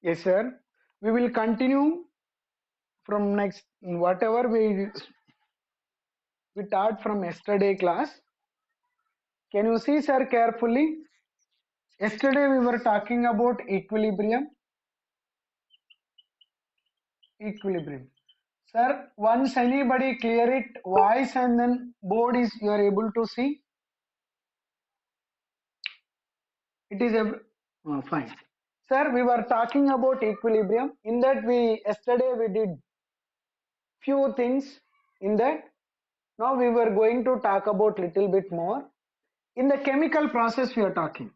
Yes, sir. We will continue from next whatever we taught from yesterday class. Can you see, sir, carefully? Yesterday we were talking about equilibrium. Equilibrium. Sir, once anybody clear it, voice and then board is you are able to see. It is fine. Sir, we were talking about equilibrium. In that yesterday we did few things in that. Now we were going to talk about little bit more. In the chemical process we are talking.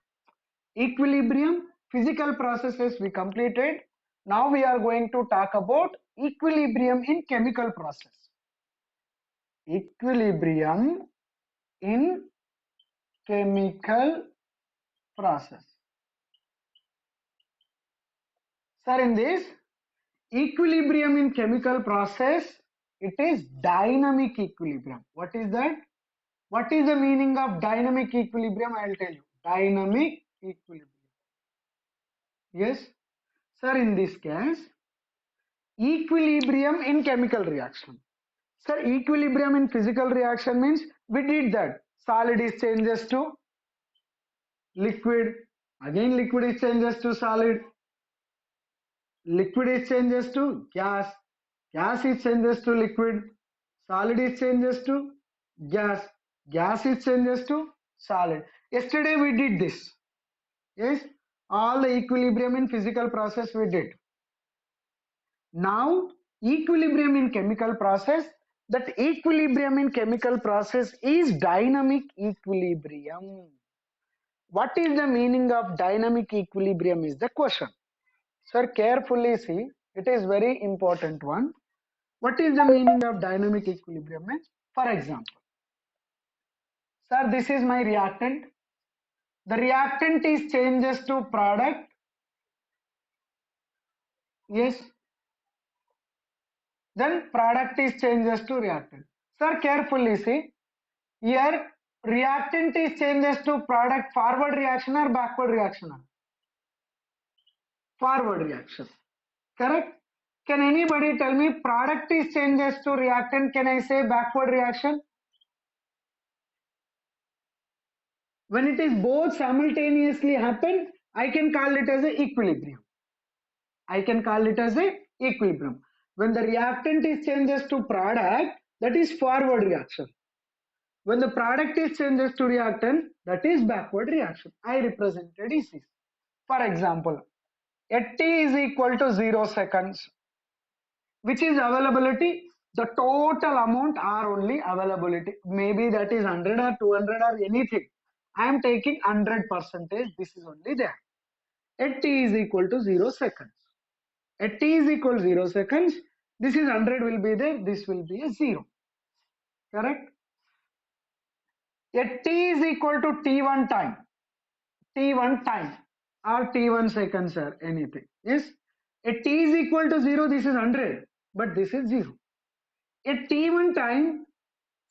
Equilibrium, physical processes we completed. Now we are going to talk about equilibrium in chemical process. Equilibrium in chemical process. Sir, in this equilibrium in chemical process, it is dynamic equilibrium. What is that? What is the meaning of dynamic equilibrium? I will tell you. Dynamic equilibrium. Yes. Sir, in this case, equilibrium in chemical reaction. Sir, equilibrium in physical reaction means we did that. Solid is changes to liquid. Again, liquid is changes to solid. Liquid is changes to gas. Gas is changes to liquid. Solid is changes to gas. Gas is changes to solid. Yesterday we did this. Yes, all the equilibrium in physical process we did. Now, equilibrium in chemical process, that equilibrium in chemical process is dynamic equilibrium. What is the meaning of dynamic equilibrium is the question. Sir, carefully see, it is very important one. What is the meaning of dynamic equilibrium? For example, sir, this is my reactant. The reactant is changes to product. Yes. Then product is changes to reactant. Sir, carefully see. Here, reactant is changes to product forward reaction or backward reaction? Forward reaction. Correct? Can anybody tell me product is changes to reactant? Can I say backward reaction? When it is both simultaneously happen, I can call it as a equilibrium. I can call it as a equilibrium. When the reactant is changes to product, that is forward reaction. When the product is changes to reactant, that is backward reaction. I represented is this. For example, at t is equal to 0 seconds, which is availability, the total amount are only availability. Maybe that is 100 or 200 or anything. I am taking 100%. This is only there. At t is equal to 0 seconds. At t is equal to 0 seconds, this is 100 will be there, this will be a 0. Correct? At t is equal to t1 time, t1 time or t1 seconds or anything. Yes? At t is equal to 0, this is 100, but this is 0. At t1 time,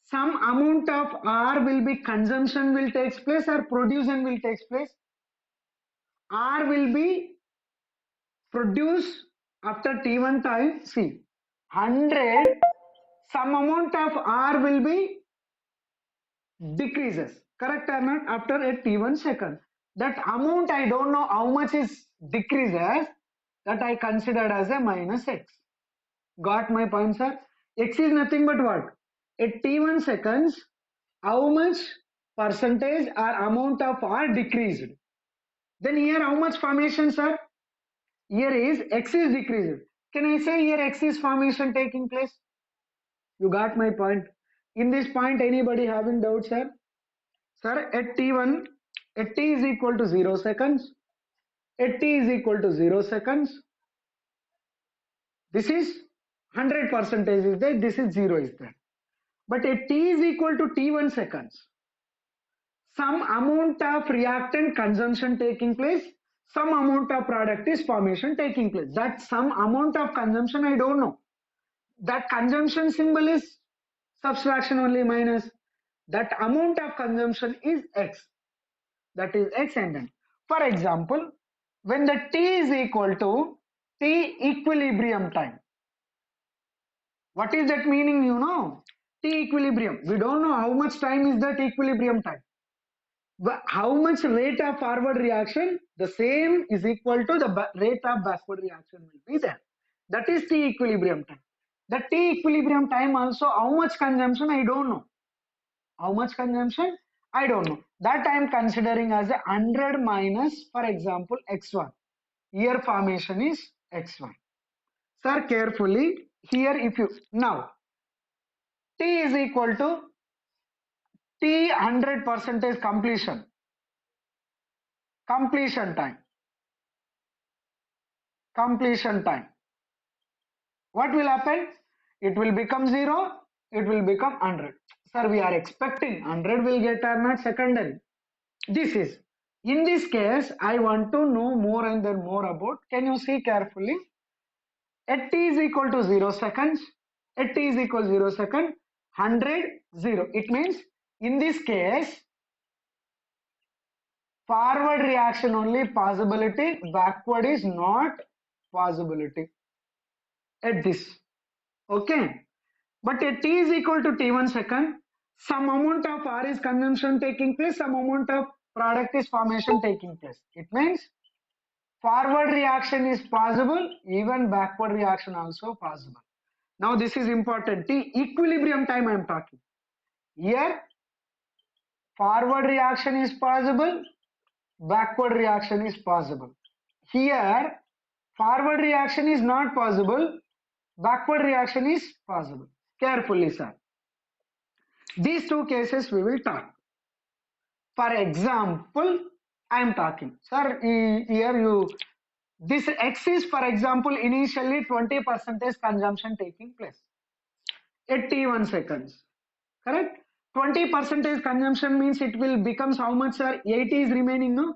some amount of R will be consumption will takes place or production will takes place. R will be produced after t1 time. See, 100, some amount of R will be decreases. Correct or not? After a t1 second. That amount I don't know how much is decreases, that I considered as a minus x. Got my point, sir? X is nothing but what? At t1 seconds, how much percentage or amount of R decreased? Then here how much formation, sir? Here is X is decreased. Can I say here X is formation taking place? You got my point. In this point, anybody having doubts, sir? Sir, at t1, at t is equal to 0 seconds, at t is equal to 0 seconds, this is 100% is there, this is 0 is there. But at t is equal to t1 seconds, some amount of reactant consumption taking place, some amount of product is formation taking place. That some amount of consumption I don't know. That consumption symbol is subtraction only minus. That amount of consumption is x. That is x and n. For example, when the t is equal to T equilibrium time. What is that meaning, you know? T equilibrium. We don't know how much time is that equilibrium time. But how much rate of forward reaction? The same is equal to the rate of backward reaction will be there. That is T equilibrium time. The T equilibrium time also, how much consumption, I don't know. How much consumption? I don't know. That I am considering as a 100 minus, for example, x1. Here formation is x1. Sir, carefully, here if you, now, T is equal to T 100 percentage completion. Completion time. Completion time. What will happen? It will become 0, it will become 100. Sir, we are expecting 100 will get or not secondary. This is, in this case, I want to know more and then more about, can you see carefully? At t is equal to 0 seconds, at t is equal to 0 second, 100, 0. It means, in this case, forward reaction only possibility, backward is not possibility at this. Okay. But at t is equal to t1 second, some amount of R is consumption taking place, some amount of product is formation taking place. It means forward reaction is possible, even backward reaction also possible. Now this is important. T equilibrium time I am talking. Here forward reaction is possible, backward reaction is possible. Here forward reaction is not possible, backward reaction is possible. Carefully, sir. These two cases we will talk. For example, I am talking, sir, here you, this X is, for example, initially 20 percentage consumption taking place at t1 seconds, correct? 20 percentage consumption means it will becomes how much, sir? 80 is remaining, no?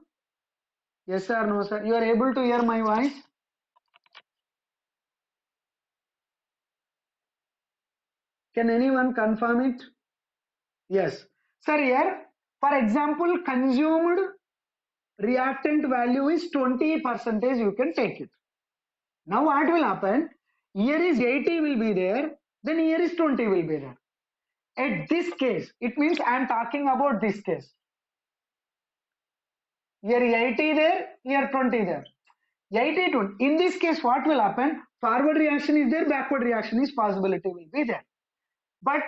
Yes sir, no sir? You are able to hear my voice? Can anyone confirm it? Yes. Sir, here, for example, consumed reactant value is 20 percentage, you can take it. Now what will happen? Here is 80 will be there, then here is 20 will be there. At this case, it means I am talking about this case. Here 80 there, here 20 there. 80, 20. In this case, what will happen? Forward reaction is there, backward reaction is possibility will be there. But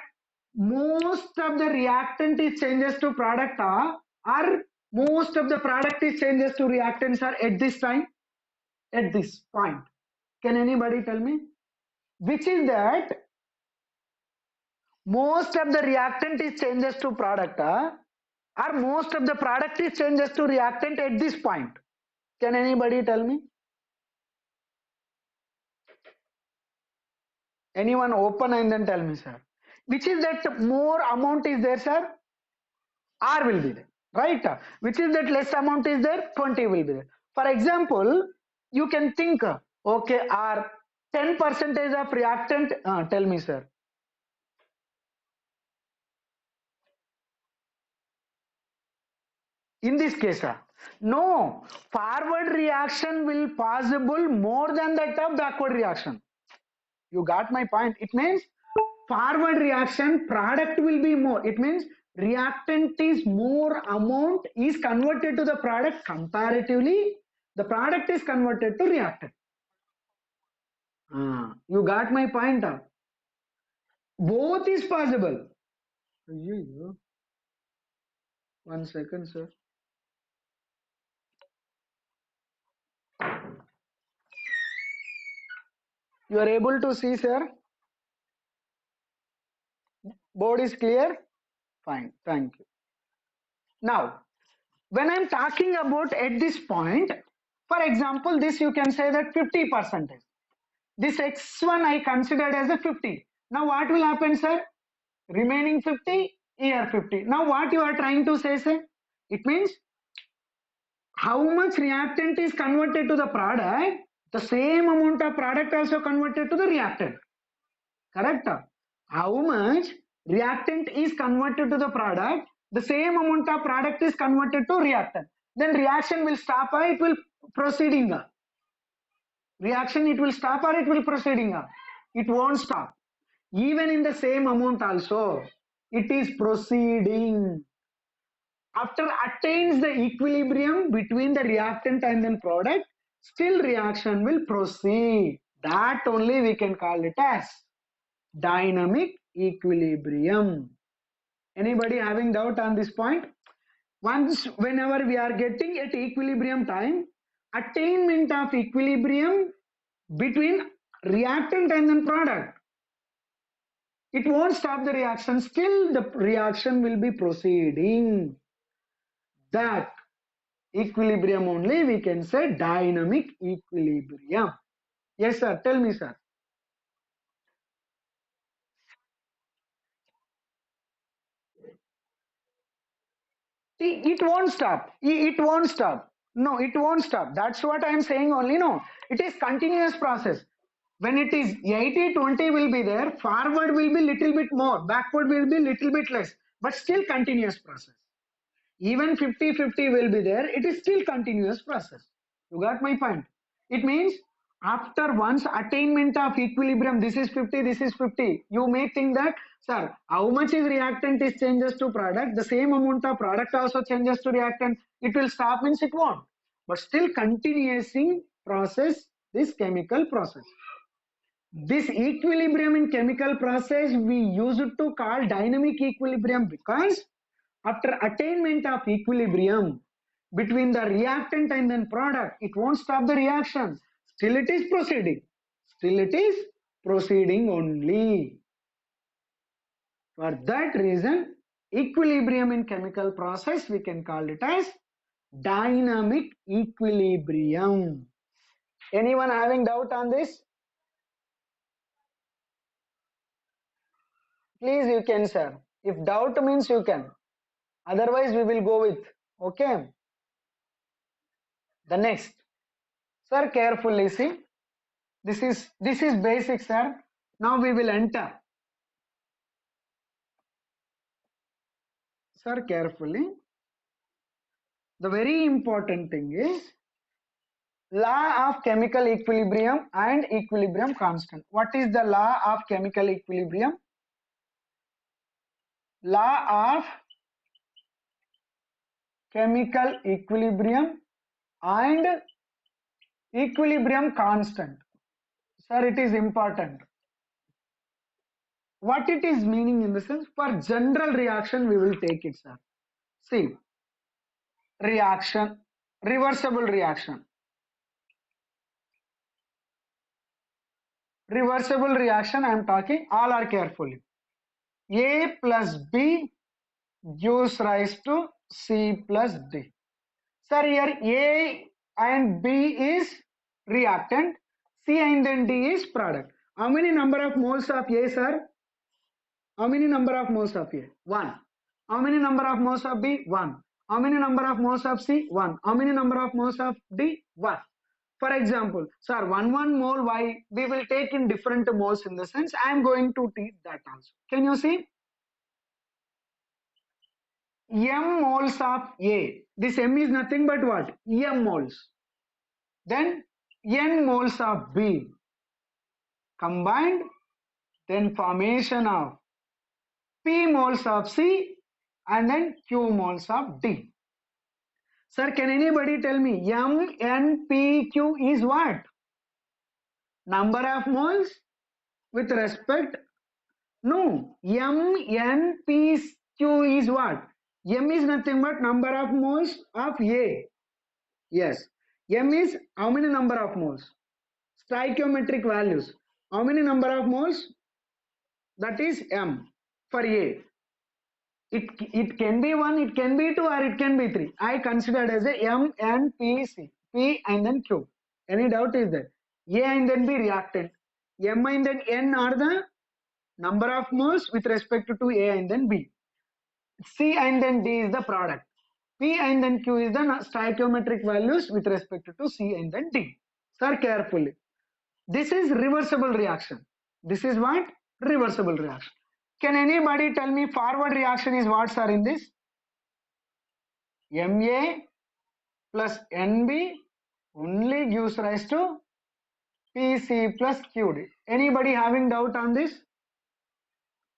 most of the reactant is changes to product are most of the product is changes to reactants are at this time, at this point. Can anybody tell me? Which is that most of the reactant is changes to product or most of the product is changes to reactant at this point. Can anybody tell me? Anyone open and then tell me, sir. Which is that more amount is there, sir? R will be there, right? Which is that less amount is there? 20 will be there. For example, you can think, okay, R 10 percentage of reactant, tell me, sir. In this case, no, forward reaction will possible more than that of backward reaction. You got my point? It means forward reaction product will be more. It means reactant is more amount is converted to the product comparatively. The product is converted to reactant. You got my point? Both is possible. 1 second, sir. You are able to see, sir? Board is clear? Fine, thank you. Now, when I'm talking about at this point, for example, this you can say that 50%. This x1 I considered as a 50. Now what will happen, sir? Remaining 50, here 50. Now what you are trying to say, sir? It means how much reactant is converted to the product, the same amount of product also converted to the reactant. Correct? How much reactant is converted to the product, the same amount of product is converted to reactant. Then reaction will stop, it will proceeding. reaction, it will stop or it will proceeding up. It won't stop. Even in the same amount also, it is proceeding. After attains the equilibrium between the reactant and then product, still reaction will proceed. That only we can call it as dynamic equilibrium. Anybody having doubt on this point? Once, whenever we are getting at equilibrium time, attainment of equilibrium between reactant and then product, it won't stop the reaction, still the reaction will be proceeding. That equilibrium only we can say dynamic equilibrium. Yes sir, tell me sir. It won't stop. It won't stop. No, it won't stop. That's what I'm saying only. No, it is continuous process. When it is 80-20 will be there, forward will be little bit more, backward will be little bit less, but still continuous process. Even 50-50 will be there, it is still continuous process. You got my point? It means after once attainment of equilibrium, this is 50, this is 50, you may think that, sir, how much is reactant is changes to product, the same amount of product also changes to reactant, it will stop, means it won't. But still continuing process, this chemical process. This equilibrium in chemical process we use it to call dynamic equilibrium, because after attainment of equilibrium between the reactant and then product, it won't stop the reaction. Still it is proceeding. Still it is proceeding only. For that reason, equilibrium in chemical process, we can call it as dynamic equilibrium. Anyone having doubt on this? Please, you can, sir. If doubt means you can. Otherwise, we will go with. Okay. The next. Sir, carefully see. This is basic, sir. Now we will enter. Sir, carefully. The very important thing is law of chemical equilibrium and equilibrium constant. What is the law of chemical equilibrium? Law of chemical equilibrium and equilibrium constant. Sir, it is important. What it is meaning in the sense, for general reaction we will take it, sir. See, reaction, reversible reaction. Reversible reaction I am talking, all are carefully. A plus B gives rise to C plus D. Sir, here A and B is reactant, C and then D is product. How many number of moles of A, sir? How many number of moles of A? 1. How many number of moles of B? 1. How many number of moles of C? 1. How many number of moles of D? 1. For example, sir, 1 mole, why? We will take in different moles, in the sense I am going to teach that also. Can you see? M moles of A. This M is nothing but what? M moles. Then N moles of B combined, then formation of P moles of C, and then Q moles of D. Sir, can anybody tell me M, N, P, Q is what? Number of moles with respect. No, M, N, P, Q is what? M is nothing but number of moles of A. Yes. M is how many number of moles? Stoichiometric values. How many number of moles? That is M for A. It can be 1, it can be 2, or it can be 3. I considered as a M, N, P, C. P and then Q. Any doubt is there? A and then B reactant. M and then N are the number of moles with respect to A and then B. C and then D is the product. P and then Q is the stoichiometric values with respect to C and then D. Sir, carefully. This is reversible reaction. This is what? Reversible reaction. Can anybody tell me forward reaction is what, sir, in this? Ma plus Nb only gives rise to PC plus QD. Anybody having doubt on this?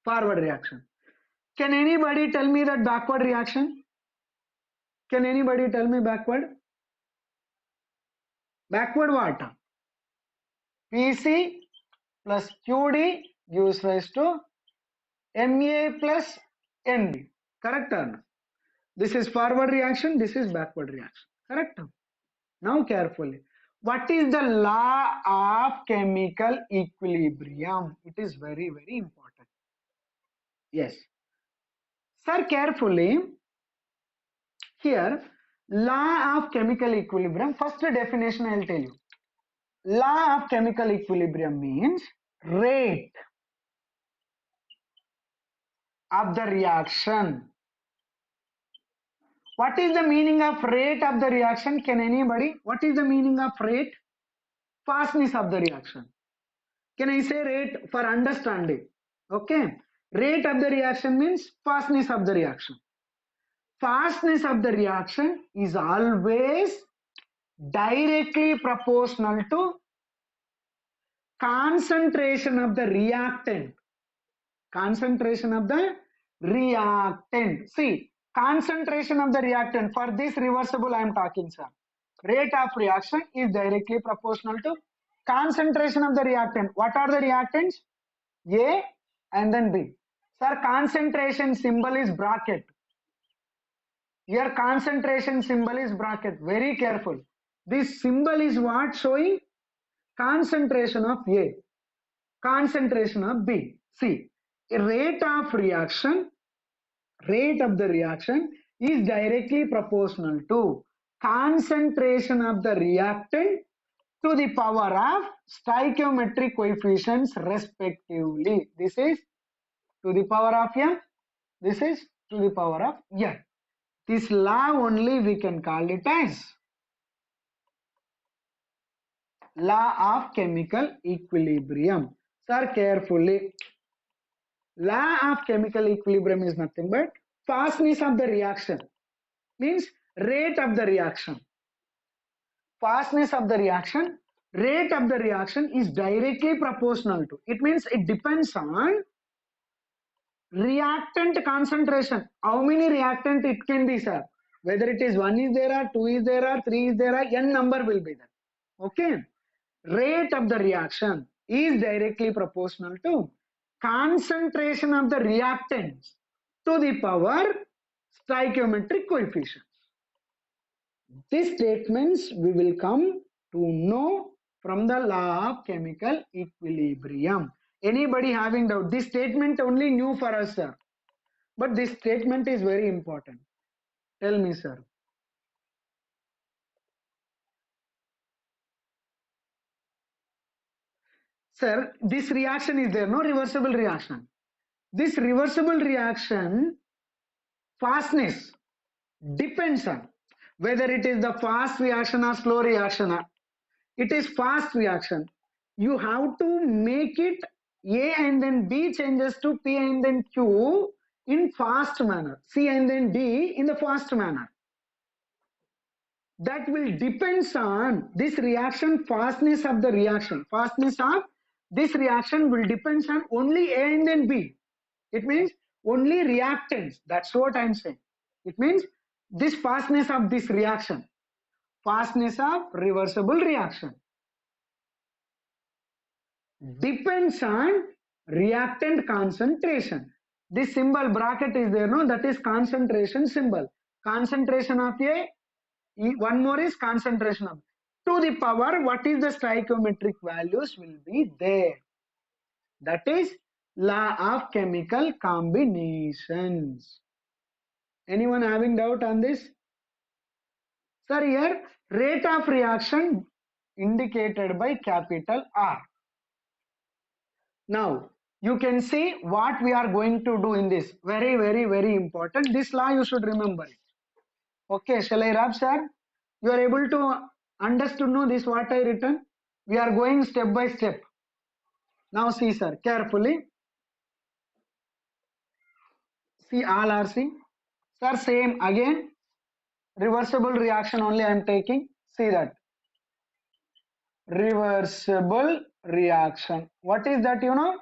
Forward reaction. Can anybody tell me that backward reaction? Can anybody tell me backward? Backward what? PC plus QD gives rise to Na plus Nb. Correct or not? This is forward reaction, this is backward reaction. Correct? Now carefully. What is the law of chemical equilibrium? It is very, very important. Yes. Sir, carefully. Here, law of chemical equilibrium. First definition I will tell you. Law of chemical equilibrium means rate of the reaction. What is the meaning of rate of the reaction? Can anybody? What is the meaning of rate? Fastness of the reaction. Can I say rate for understanding? Okay. Rate of the reaction means fastness of the reaction. Fastness of the reaction is always directly proportional to concentration of the reactant. Concentration of the reactant. See, concentration of the reactant. For this reversible I am talking, sir. Rate of reaction is directly proportional to concentration of the reactant. What are the reactants? A and then B. Sir, concentration symbol is bracket. Here concentration symbol is bracket. Very careful. This symbol is what showing? Concentration of A, concentration of B. See, rate of the reaction is directly proportional to concentration of the reactant to the power of stoichiometric coefficients respectively. This is to the power of m, this is to the power of n. This law only we can call it as law of chemical equilibrium. Sir, carefully. Law of chemical equilibrium is nothing but fastness of the reaction, means rate of the reaction. Fastness of the reaction, rate of the reaction is directly proportional to. It means it depends on reactant concentration. How many reactant it can be, sir? Whether it is 1 is there or 2 is there or 3 is there or n number will be there. Okay. Rate of the reaction is directly proportional to concentration of the reactants to the power stoichiometric coefficients. These statements we will come to know from the law of chemical equilibrium. Anybody having doubt? This statement only new for us, sir. But this statement is very important. Tell me, sir. Sir, this reaction is there, no reversible reaction. This reversible reaction fastness depends on whether it is the fast reaction or slow reaction. It is fast reaction. You have to make it A and then B changes to P and then Q in fast manner. C and then D in the fast manner. That will depends on this reaction fastness of the reaction. Fastness of this reaction will depends on only A and then B. It means only reactants. That's what I'm saying. It means this fastness of this reaction, fastness of reversible reaction depends on reactant concentration. This symbol bracket is there, no? That is concentration symbol. Concentration of A, one more is concentration of to the power. What is the stoichiometric values will be there? That is law of chemical combinations. Anyone having doubt on this? Sir, here rate of reaction indicated by capital R. Now you can see what we are going to do in this. Very, very, very important. This law you should remember it. Okay, shall I rub, sir? You are able to understood know this what I written? We are going step by step. Now see, sir, carefully. See, all are see. Sir, same again. Reversible reaction only I am taking. See that. reversible reaction. What is that, you know?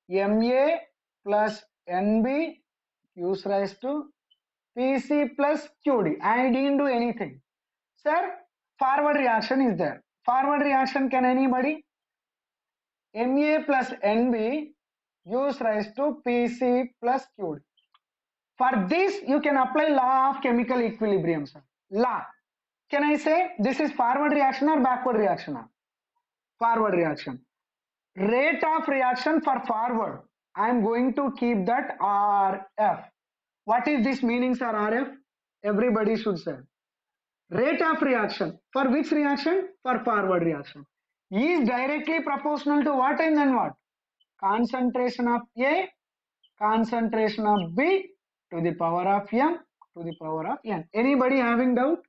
Ma plus Nb gives rise to Pc plus Qd. I didn't do anything. Sir, forward reaction is there. Forward reaction, can anybody? Ma plus Nb gives rise to Pc plus Qd. For this, you can apply law of chemical equilibrium, sir. Law. Can I say this is forward reaction or backward reaction? Forward reaction. Rate of reaction for forward, I am going to keep that Rf. What is this meaning, sir? Rf? Everybody should say. Rate of reaction. For which reaction? For forward reaction. Is directly proportional to what and then what? Concentration of A, concentration of B to the power of M to the power of N. Anybody having doubt?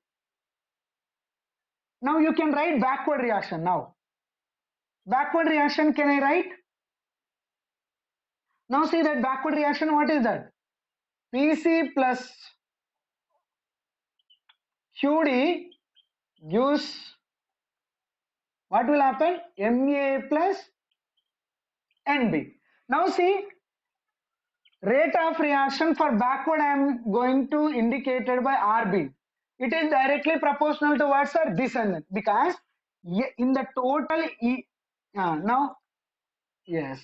Now you can write backward reaction now. Backward reaction, can I write? Now see that backward reaction, what is that? Pc plus Qd gives, what will happen? Ma plus Nb. Now see, rate of reaction for backward I am going to indicate it by Rb. It is directly proportional to what, sir? This and that. Because in the total now, yes,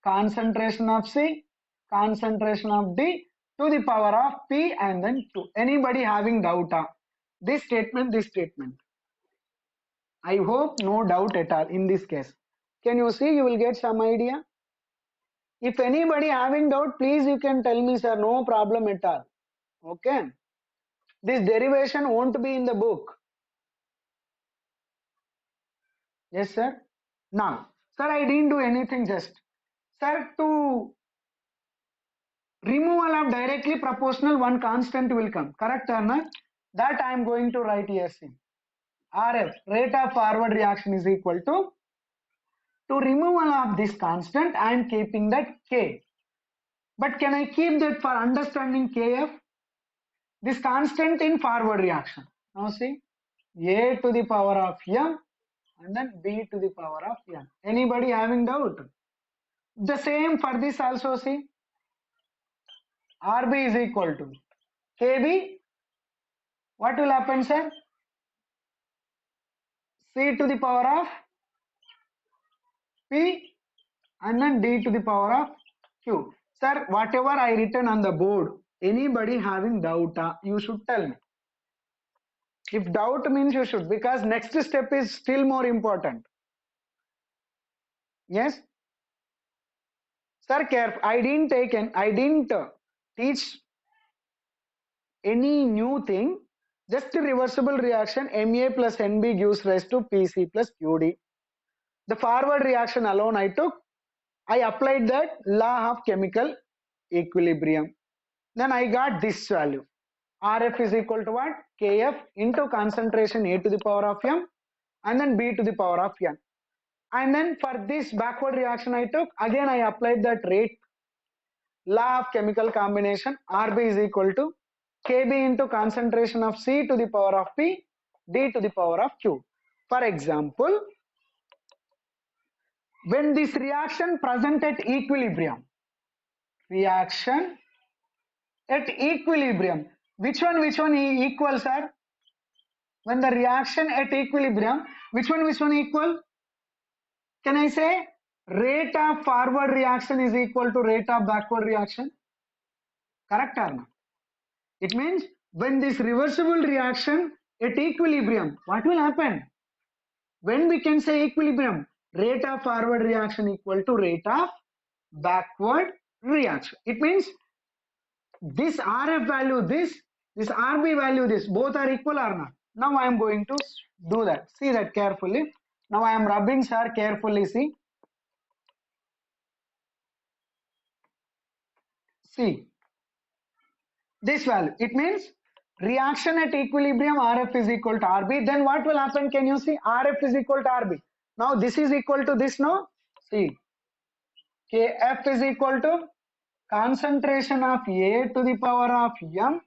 concentration of C, concentration of D to the power of P and then Q. Anybody having doubt? This statement, this statement. I hope no doubt at all in this case. Can you see? You will get some idea. If anybody having doubt, please you can tell me, sir. No problem at all. Okay. This derivation won't be in the book. Yes, sir. Now, sir, I didn't do anything just. Sir, to removal of directly proportional, one constant will come. Correct or not? That I am going to write yes in. Rf, rate of forward reaction, is equal to removal of this constant, I am keeping that K. But can I keep that for understanding Kf? This constant in forward reaction. Now see, A to the power of M and then B to the power of N. Anybody having doubt? The same for this also, see. Rb is equal to Kb. What will happen, sir? C to the power of P and then D to the power of Q. Sir, whatever I written on the board, anybody having doubt, you should tell me. If doubt means you should, because next step is still more important. Yes? Sir, careful. I didn't teach any new thing. Just a reversible reaction, Ma plus Nb gives rise to Pc plus Qd. The forward reaction alone I applied that law of chemical equilibrium. Then I got this value. Rf is equal to what? Kf into concentration A to the power of M and then B to the power of N. And then for this backward reaction again I applied that rate law of chemical combination. Rb is equal to Kb into concentration of C to the power of P, D to the power of Q. For example, when this reaction present at equilibrium, reaction at equilibrium, which one equals, sir? When the reaction at equilibrium, which one equal? Can I say rate of forward reaction is equal to rate of backward reaction? Correct or not? It means when this reversible reaction at equilibrium, what will happen? When we can say equilibrium, rate of forward reaction equal to rate of backward reaction. It means this Rf value, this Rb value, this, both are equal or not? Now I am going to do that. See that carefully. Now I am rubbing, sir, carefully. See this value. It means reaction at equilibrium, Rf is equal to Rb. Then what will happen? Can you see? Rf is equal to Rb. Now this is equal to this, no? See, Kf is equal to concentration of A to the power of M,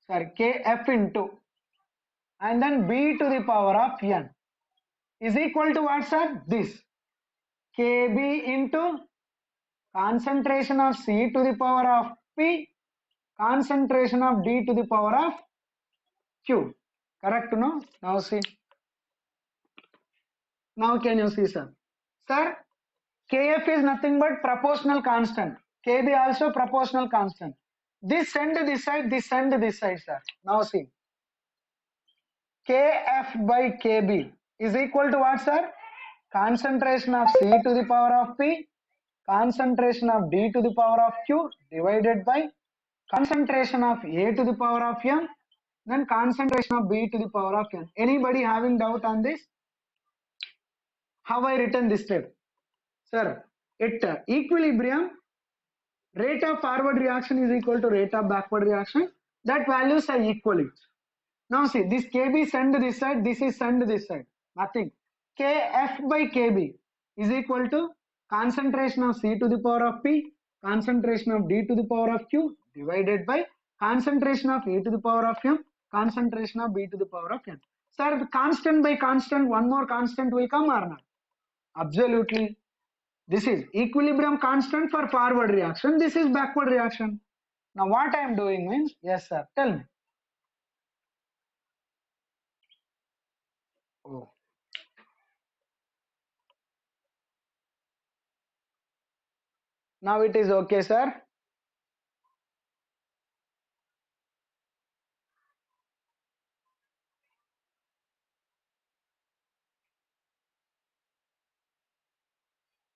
sorry, Kf into, and then B to the power of N. is equal to what, sir? This Kb into concentration of C to the power of P, concentration of D to the power of Q. Correct, no? Now see. Now can you see, sir? Sir, Kf is nothing but proportional constant. Kb also proportional constant. This send this side, this send this side, sir. Now see. Kf by Kb is equal to what, sir? Concentration of C to the power of P, concentration of D to the power of Q divided by concentration of A to the power of M, then concentration of B to the power of N. Anybody having doubt on this? How I written this step? Sir, at equilibrium, rate of forward reaction is equal to rate of backward reaction. That values are equal. Now see, this Kb send this side, this is send this side. Nothing. Kf by Kb is equal to concentration of C to the power of P, concentration of D to the power of Q divided by concentration of A to the power of M, concentration of B to the power of N. Sir, constant by constant, one more constant will come or not? Absolutely. This is equilibrium constant for forward reaction. This is backward reaction. Now what I am doing means, yes sir, tell me. Oh. Now it is okay, sir.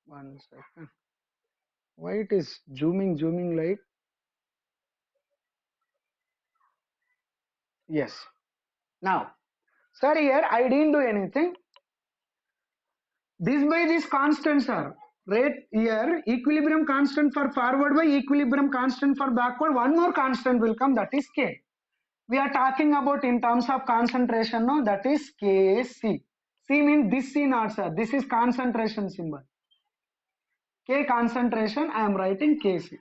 One second. Why it is zooming like? Yes. Now, sir, here I didn't do anything. This by this constant, sir. Right here, equilibrium constant for forward by equilibrium constant for backward. One more constant will come, that is K. We are talking about in terms of concentration, no, that is Kc. C means this C not, sir. This is concentration symbol. K concentration, I am writing Kc.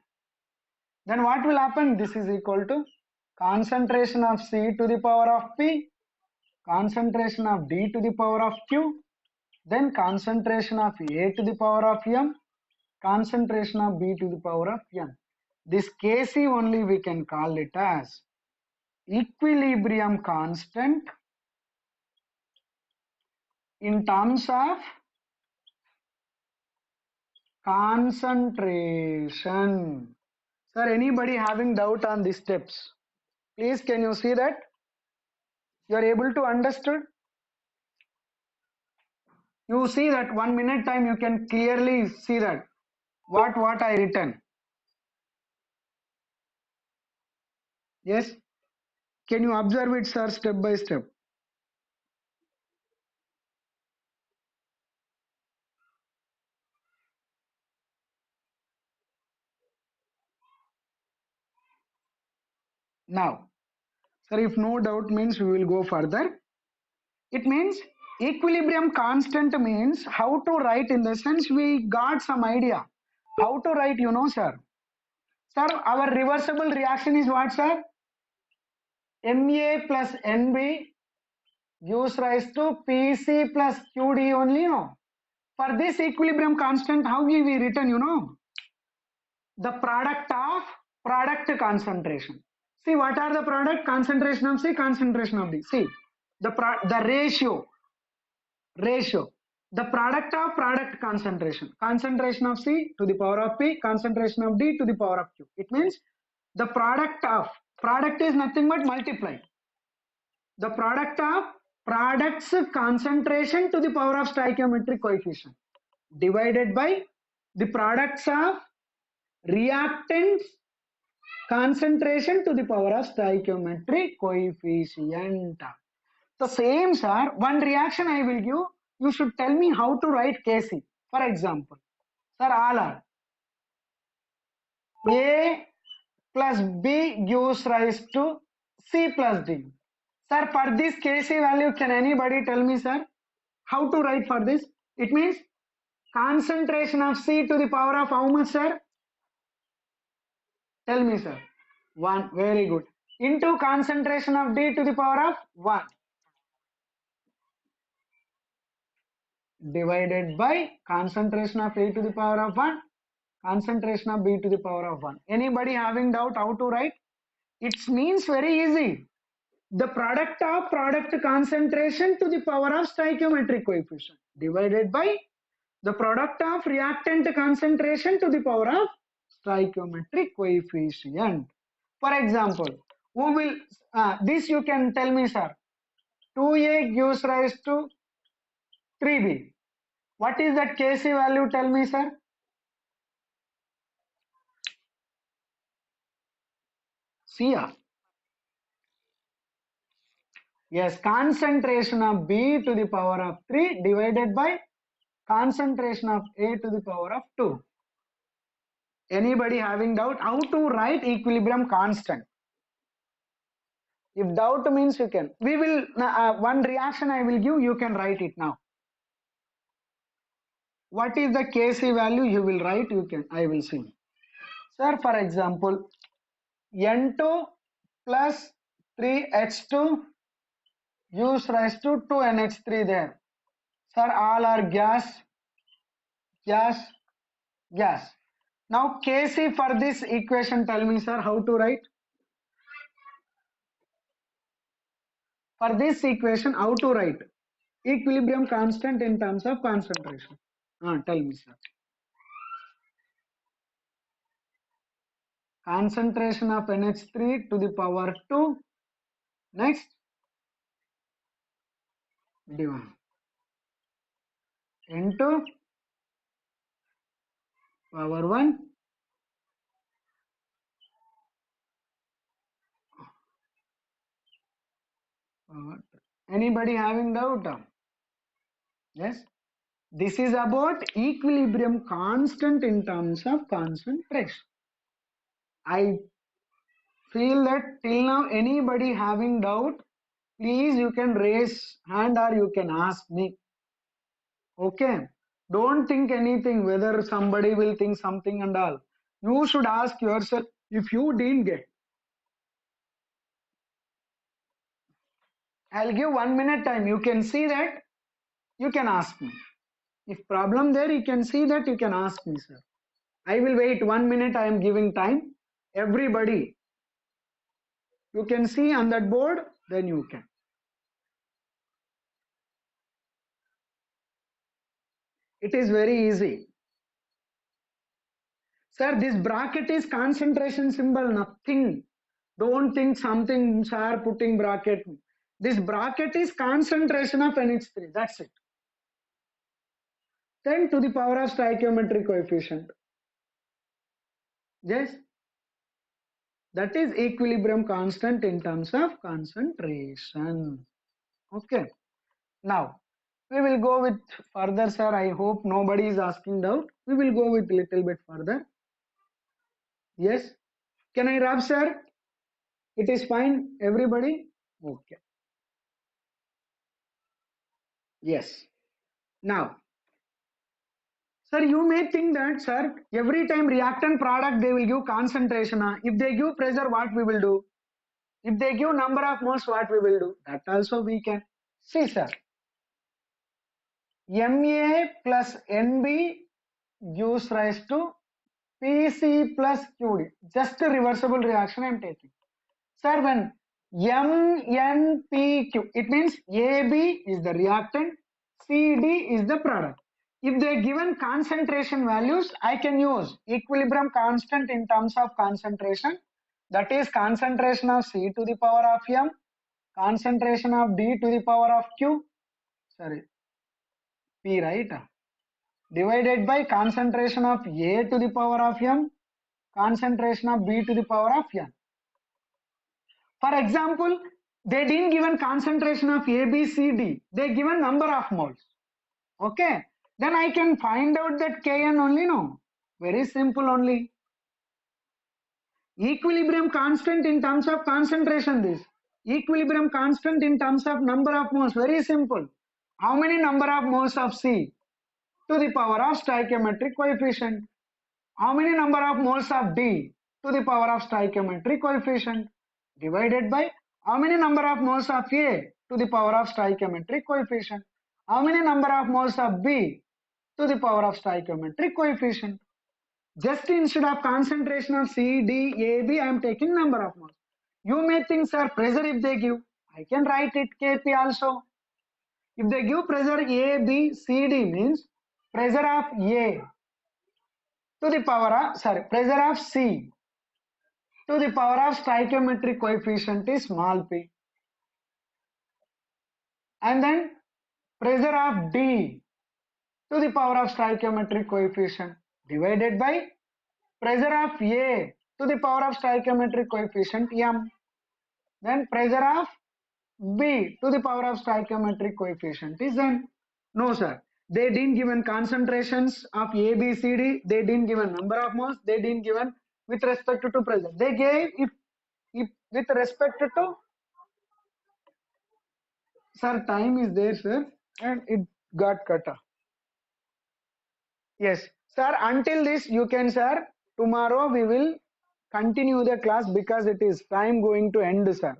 Then what will happen? This is equal to concentration of C to the power of P, concentration of D to the power of Q, then concentration of A to the power of M, concentration of B to the power of N. This Kc only we can call it as equilibrium constant in terms of concentration. Sir, anybody having doubt on these steps? Please, can you see that? You are able to understood? You see that 1 minute time you can clearly see that what I written. Yes, can you observe it, sir, step by step? Now, sir, if no doubt means we will go further. It means equilibrium constant means how to write, in the sense we got some idea how to write, you know, sir. Sir, our reversible reaction is what, sir? Na plus Nb gives rise to Pc plus Qd only, no? For this equilibrium constant, how we written, you know? The product of product concentration. See, what are the product? Concentration of C, concentration of D. See, the ratio, the product of product concentration, concentration of C to the power of P, concentration of D to the power of Q. It means the product is nothing but multiply. The product of product's concentration to the power of stoichiometric coefficient divided by the products of reactants concentration to the power of stoichiometric coefficient. So same, sir, one reaction I will give, you should tell me how to write Kc. For example, sir, all are A plus B gives rise to C plus D. Sir, for this Kc value, can anybody tell me, sir, how to write for this? It means concentration of C to the power of how much, sir? Tell me, sir. 1. Very good. Into concentration of D to the power of 1. divided by concentration of A to the power of 1, concentration of B to the power of 1. Anybody having doubt how to write? It means very easy. The product of product concentration to the power of stoichiometric coefficient divided by the product of reactant concentration to the power of stoichiometric coefficient. For example, who will, this you can tell me, sir. 2A gives rise to 3B. What is that Kc value? Tell me, sir. Cr. Yes, concentration of B to the power of 3 divided by concentration of A to the power of 2. Anybody having doubt how to write equilibrium constant? If doubt means you can. We will, one reaction I will give, you can write it now. What is the Kc value? You will write, you can, I will see. Sir, for example, N2 plus 3H2 gives rise to 2NH3 there. Sir, all are gas, gas, gas. Now Kc for this equation, tell me, sir, how to write? For this equation, how to write? Equilibrium constant in terms of concentration. Tell me, sir. Concentration of NH3 to the power 2. Next, divide into power 1. Anybody having doubt? Yes. This is about equilibrium constant in terms of concentration. I feel that till now anybody having doubt, please you can raise hand or you can ask me. Okay. Don't think anything whether somebody will think something and all. You should ask yourself if you didn't get. I'll give 1 minute time. You can see that. You can ask me. If problem there, you can see that. You can ask me, sir. I will wait 1 minute. I am giving time. Everybody, you can see on that board. Then you can. It is very easy. Sir, this bracket is concentration symbol. Nothing. Don't think something, sir, putting bracket. This bracket is concentration of NH3. That's it. 10 to the power of stoichiometric coefficient. Yes. That is equilibrium constant in terms of concentration. Okay. Now, we will go with further, sir. I hope nobody is asking doubt. We will go with little bit further. Yes. Can I rub, sir? It is fine, everybody? Okay. Yes. Now, sir, you may think that, sir, every time reactant product, they will give concentration. If they give pressure, what we will do? If they give number of moles, what we will do? That also we can. See, sir. Ma plus Nb gives rise to Pc plus Qd. Just a reversible reaction I am taking. Sir, when MNPQ, it means AB is the reactant, CD is the product. If they are given concentration values, I can use equilibrium constant in terms of concentration. That is concentration of C to the power of M, concentration of D to the power of Q, sorry, P, right? Divided by concentration of A to the power of M, concentration of B to the power of N. For example, they didn't given concentration of A, B, C, D. They given number of moles. Okay. Then I can find out that Kn only, no. Very simple only. Equilibrium constant in terms of concentration this. Equilibrium constant in terms of number of moles. Very simple. How many number of moles of C? To the power of stoichiometric coefficient. How many number of moles of D? To the power of stoichiometric coefficient. Divided by how many number of moles of A to the power of stoichiometric coefficient. How many number of moles of B to the power of stoichiometric coefficient? Just instead of concentration of C, D, A, B, I am taking number of moles. You may think, sir, pressure if they give, I can write it Kp also. If they give pressure A, B, C, D means pressure of A to the power of, pressure of C to the power of stoichiometric coefficient is small p. And then pressure of D to the power of stoichiometric coefficient divided by pressure of A to the power of stoichiometric coefficient m. Then pressure of B to the power of stoichiometric coefficient is n. No, sir. They didn't given concentrations of A, B, C, D. They didn't given number of moles. They didn't given with respect to pressure. They gave if with respect to, sir, time is there, sir, and it got cut off. Yes, sir. Until this, you can, sir. Tomorrow we will continue the class because it is time going to end, sir.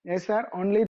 Yes, sir. Only